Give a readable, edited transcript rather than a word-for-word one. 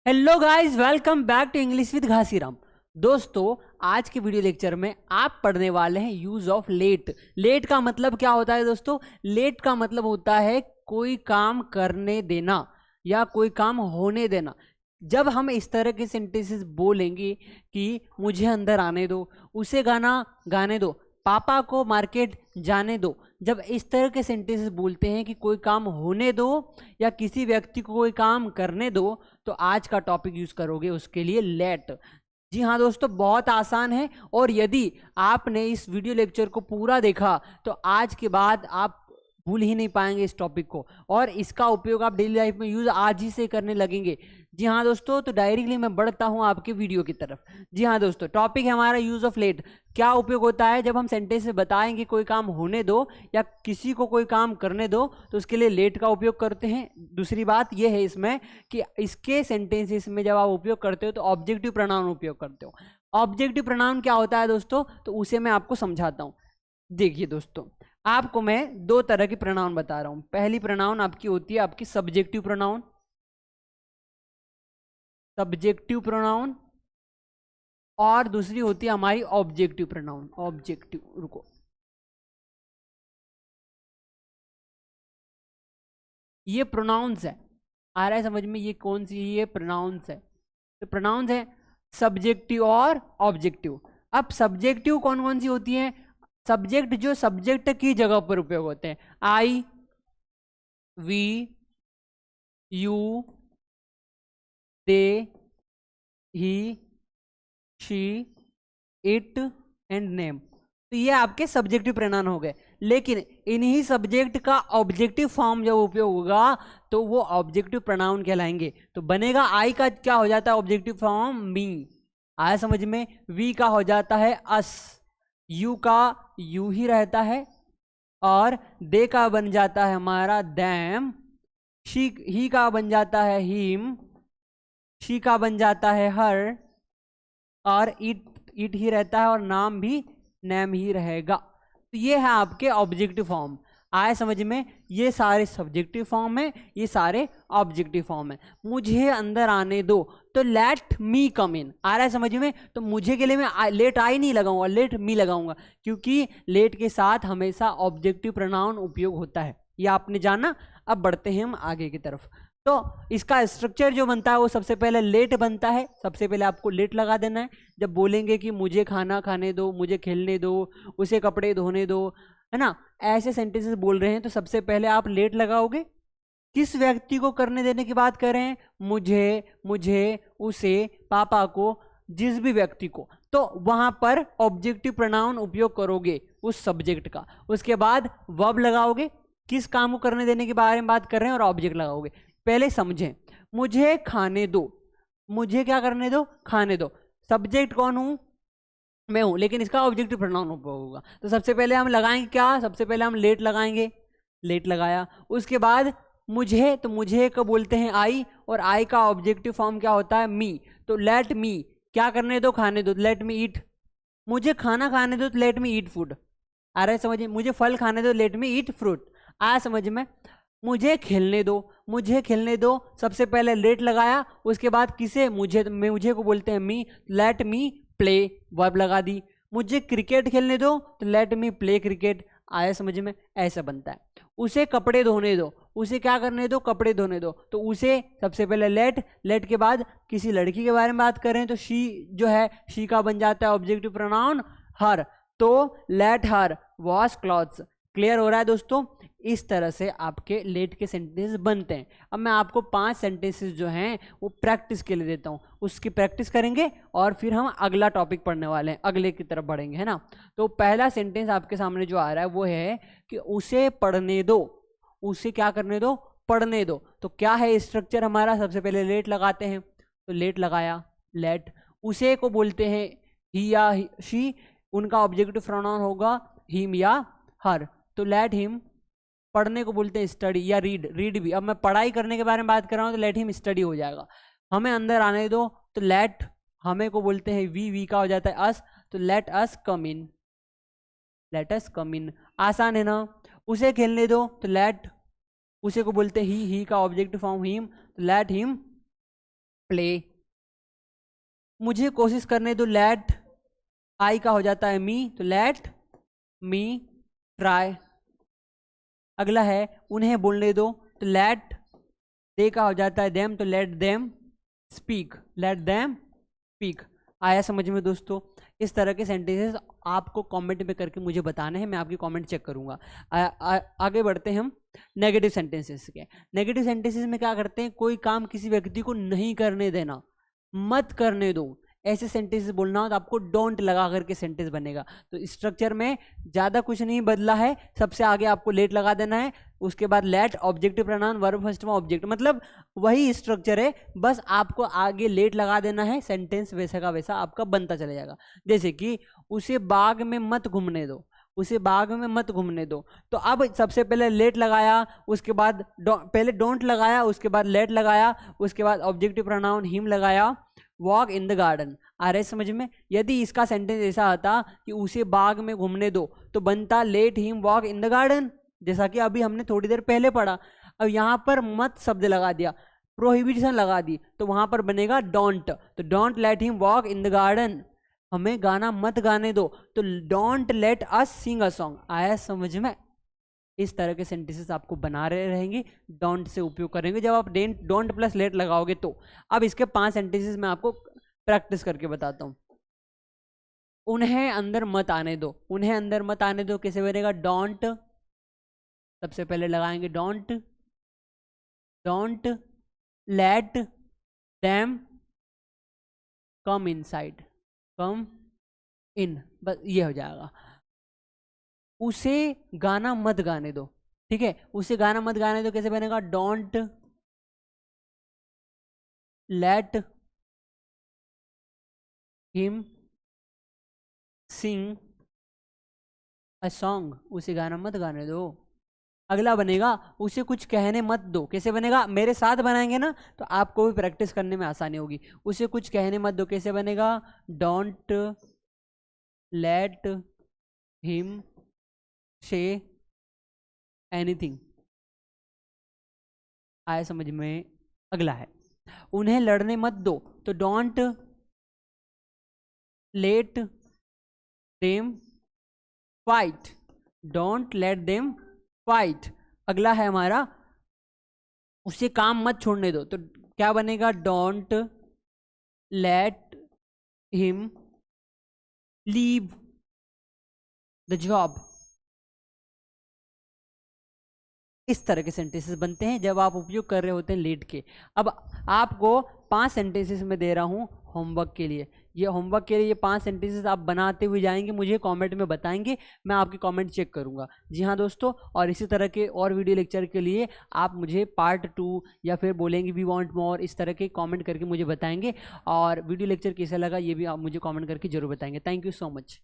Hello guys, welcome back to English with Ghasiram. दोस्तों, आज के वीडियो लेक्चर में आप पढ़ने वाले हैं यूज ऑफ लेट। लेट का मतलब क्या होता है दोस्तों? लेट का मतलब होता है कोई काम करने देना या कोई काम होने देना। जब हम इस तरह के सेंटेंसेस बोलेंगे कि मुझे अंदर आने दो, उसे गाना गाने दो, पापा को मार्केट जाने दो, जब इस तरह के सेंटेंसेस बोलते हैं कि कोई काम होने दो या किसी व्यक्ति को कोई काम करने दो, तो आज का टॉपिक यूज करोगे उसके लिए लेट। जी हाँ दोस्तों, बहुत आसान है। और यदि आपने इस वीडियो लेक्चर को पूरा देखा तो आज के बाद आप भूल ही नहीं पाएंगे इस टॉपिक को, और इसका उपयोग आप डेली लाइफ में यूज आज ही से करने लगेंगे। जी हाँ दोस्तों, तो डायरेक्टली मैं बढ़ता हूँ आपके वीडियो की तरफ। जी हाँ दोस्तों, टॉपिक है हमारा यूज ऑफ लेट। क्या उपयोग होता है जब हम सेंटेंस से बताएंगे कोई काम होने दो या किसी को कोई काम करने दो, तो उसके लिए लेट का उपयोग करते हैं। दूसरी बात यह है इसमें कि इसके सेंटेंसेस में जब आप उपयोग करते हो तो ऑब्जेक्टिव प्रोनाउन उपयोग करते हो। ऑब्जेक्टिव प्रोनाउन क्या होता है दोस्तों, तो उसे मैं आपको समझाता हूँ। देखिए दोस्तों, आपको मैं दो तरह की प्रोनाउन बता रहा हूं। पहली प्रोनाउन आपकी होती है आपकी सब्जेक्टिव प्रोनाउन, सब्जेक्टिव प्रोनाउन, और दूसरी होती है हमारी ऑब्जेक्टिव प्रोनाउन। ऑब्जेक्टिव, रुको, ये प्रोनाउंस है। आ रहा है समझ में? ये कौन सी? ये प्रोनाउंस है। तो प्रोनाउंस है सब्जेक्टिव और ऑब्जेक्टिव। अब सब्जेक्टिव कौन कौन सी होती है? सब्जेक्ट जो सब्जेक्ट की जगह पर उपयोग होते हैं। I, we, you, they, he, she, it and name. तो ये आपके सब्जेक्टिव प्रोनाउन हो गए। लेकिन इन्हीं सब्जेक्ट का ऑब्जेक्टिव फॉर्म जब उपयोग होगा तो वो ऑब्जेक्टिव प्रोनाउन कहलाएंगे। तो बनेगा आई का क्या हो जाता है ऑब्जेक्टिव फॉर्म? मी। आया समझ में? वी का हो जाता है अस, यू का यू ही रहता है, और दे का बन जाता है हमारा दैम, शी ही का बन जाता है हिम, शी का बन जाता है हर, और इट इट ही रहता है, और नाम भी नेम ही रहेगा। तो ये है आपके ऑब्जेक्टिव फॉर्म। आए समझ में? ये सारे सब्जेक्टिव फॉर्म है, ये सारे ऑब्जेक्टिव फॉर्म है। मुझे अंदर आने दो, तो लेट मी कम इन। आ रहा है समझ में? तो मुझे के लिए मैं लेट आई नहीं लगाऊंगा, लेट मी लगाऊंगा, क्योंकि लेट के साथ हमेशा ऑब्जेक्टिव प्रोनाउन उपयोग होता है। ये आपने जाना। अब बढ़ते हैं हम आगे की तरफ। तो इसका स्ट्रक्चर जो बनता है वो सबसे पहले लेट बनता है। सबसे पहले आपको लेट लगा देना है। जब बोलेंगे कि मुझे खाना खाने दो, मुझे खेलने दो, उसे कपड़े धोने दो, है ना, ऐसे सेंटेंसेस बोल रहे हैं तो सबसे पहले आप लेट लगाओगे। किस व्यक्ति को करने देने की बात कर रहे हैं? मुझे, मुझे, उसे, पापा को, जिस भी व्यक्ति को, तो वहां पर ऑब्जेक्टिव प्रोनाउन उपयोग करोगे उस सब्जेक्ट का। उसके बाद वर्ब लगाओगे। किस काम को करने देने के बारे में बात कर रहे हैं, और ऑब्जेक्ट लगाओगे। पहले समझें, मुझे खाने दो, मुझे क्या करने दो? खाने दो। सब्जेक्ट कौन हूं? मैं हूं, लेकिन इसका ऑब्जेक्टिव प्रोनाउन होगा। तो सबसे पहले हम लगाएंगे क्या? सबसे पहले हम लेट लगाएंगे। लेट लगाया। उसके बाद मुझे, तो मुझे को बोलते हैं आई, और आई का ऑब्जेक्टिव फॉर्म क्या होता है? मी। तो लेट मी क्या करने दो? खाने दो, लेट मी ईट। मुझे खाना खाने दो, तो लेट मी ईट फूड। आ रहा है समझिए? मुझे फल खाने दो, लेट मी ईट फ्रूट। आया समझ में? मुझे खेलने दो, मुझे खेलने दो, सबसे पहले लेट लगाया। उसके बाद किसे? मुझे, मुझे को बोलते हैं मी, लेट मी प्ले, वर्ब लगा दी। मुझे क्रिकेट खेलने दो, तो लेट मी प्ले क्रिकेट। आया समझ में? ऐसा बनता है। उसे कपड़े धोने दो, उसे क्या करने दो? कपड़े धोने दो। तो उसे सबसे पहले लेट, लेट के बाद किसी लड़की के बारे में बात करें तो शी जो है, शी का बन जाता है ऑब्जेक्टिव प्रोनाउन हर। तो let her wash clothes. Clear हो रहा है दोस्तों? इस तरह से आपके लेट के सेंटेंसेस बनते हैं। अब मैं आपको 5 सेंटेंसेस जो हैं वो प्रैक्टिस के लिए देता हूं, उसकी प्रैक्टिस करेंगे और फिर हम अगला टॉपिक पढ़ने वाले हैं, अगले की तरफ बढ़ेंगे, है ना। तो पहला सेंटेंस आपके सामने जो आ रहा है वो है कि उसे पढ़ने दो। उसे क्या करने दो? पढ़ने दो। तो क्या है स्ट्रक्चर हमारा? सबसे पहले लेट लगाते हैं, तो लेट लगाया, लेट। उसे को बोलते हैं ही या शी, उनका ऑब्जेक्टिव प्रोनाउन होगा हिम या हर। तो लेट हिम। पढ़ने को बोलते हैं स्टडी या रीड, रीड भी। अब मैं पढ़ाई करने के बारे में बात कर रहा हूँ तो लेट हिम स्टडी हो जाएगा। हमें अंदर आने दो, तो लेट हमें को बोलते हैं वी का हो जाता है अस, तो लेट अस कम इन, लेट अस कम इन। आसान है ना। उसे खेलने दो, तो लेट, उसे को बोलते हैं ही का ऑब्जेक्टिव फॉर्म हिम, तो लेट हिम प्ले, मुझे कोशिश करने दो, लेट आई का हो जाता है मी, तो लेट मी ट्राई। अगला है उन्हें बोलने दो, तो लेट दे का हो जाता है देम, तो let them speak, let them speak. आया समझ में दोस्तों? इस तरह के सेंटेंसेस आपको कमेंट में करके मुझे बताने हैं, मैं आपकी कमेंट चेक करूंगा। आगे बढ़ते हैं हम नेगेटिव सेंटेंसेस के। नेगेटिव सेंटेंसेस में क्या करते हैं, कोई काम किसी व्यक्ति को नहीं करने देना, मत करने दो, ऐसे सेंटेंस बोलना हो तो आपको डोंट लगा करके सेंटेंस बनेगा। तो स्ट्रक्चर में ज़्यादा कुछ नहीं बदला है, सबसे आगे आपको लेट लगा देना है, उसके बाद let, objective pronoun, verb first में ऑब्जेक्ट, मतलब वही स्ट्रक्चर है, बस आपको आगे लेट लगा देना है, सेंटेंस वैसा का वैसा आपका बनता चला जाएगा। जैसे कि उसे बाग में मत घूमने दो, उसे बाग में मत घूमने दो, तो अब सबसे पहले लेट लगाया, उसके बाद पहले डोंट लगाया, उसके बाद लेट लगाया, उसके बाद ऑब्जेक्टिव प्रोनाउन हिम लगाया, वॉक इन द गार्डन। आ रहे समझ में? यदि इसका सेंटेंस ऐसा आता कि उसे बाग में घूमने दो, तो बनता late him walk in the garden, जैसा कि अभी हमने थोड़ी देर पहले पढ़ा। अब यहाँ पर मत शब्द लगा दिया, प्रोहिबिशन लगा दी, तो वहां पर बनेगा डोंट, तो don't let him walk in the garden, हमें गाना मत गाने दो, तो don't let us sing a song. आया समझ में? इस तरह के सेंटेंसेस आपको बना रहे रहेंगे, डोंट से उपयोग करेंगे जब आप डोंट प्लस लेट लगाओगे तो। अब इसके 5 सेंटेंसेस मैं आपको प्रैक्टिस करके बताता हूं। उन्हें अंदर मत आने दो, उन्हें अंदर मत आने दो कैसे बनेगा, डोंट, सबसे पहले लगाएंगे don't, don't let them come inside, come in, बस ये हो जाएगा। उसे गाना मत गाने दो, ठीक है, उसे गाना मत गाने दो कैसे बनेगा, don't let him Singh a song, उसे गाना मत गाने दो। अगला बनेगा उसे कुछ कहने मत दो, कैसे बनेगा, मेरे साथ बनाएंगे ना तो आपको भी प्रैक्टिस करने में आसानी होगी। उसे कुछ कहने मत दो कैसे बनेगा, don't let him say anything. आया समझ में? अगला है उन्हें लड़ने मत दो, तो don't let them fight, don't let them fight. अगला है हमारा उसे काम मत छोड़ने दो, तो क्या बनेगा, don't let him leave the job. इस तरह के सेंटेंसेस बनते हैं जब आप उपयोग कर रहे होते हैं लेट के। अब आपको 5 सेंटेंसेस में दे रहा हूं होमवर्क के लिए, ये होमवर्क के लिए ये 5 सेंटेंसेस आप बनाते हुए जाएंगे, मुझे कमेंट में बताएंगे, मैं आपके कमेंट चेक करूंगा। जी हाँ दोस्तों, और इसी तरह के और वीडियो लेक्चर के लिए आप मुझे पार्ट 2 या फिर बोलेंगे वी वांट मोर, इस तरह के कमेंट करके मुझे बताएंगे, और वीडियो लेक्चर कैसा लगा ये भी आप मुझे कमेंट करके जरूर बताएंगे। Thank you so much.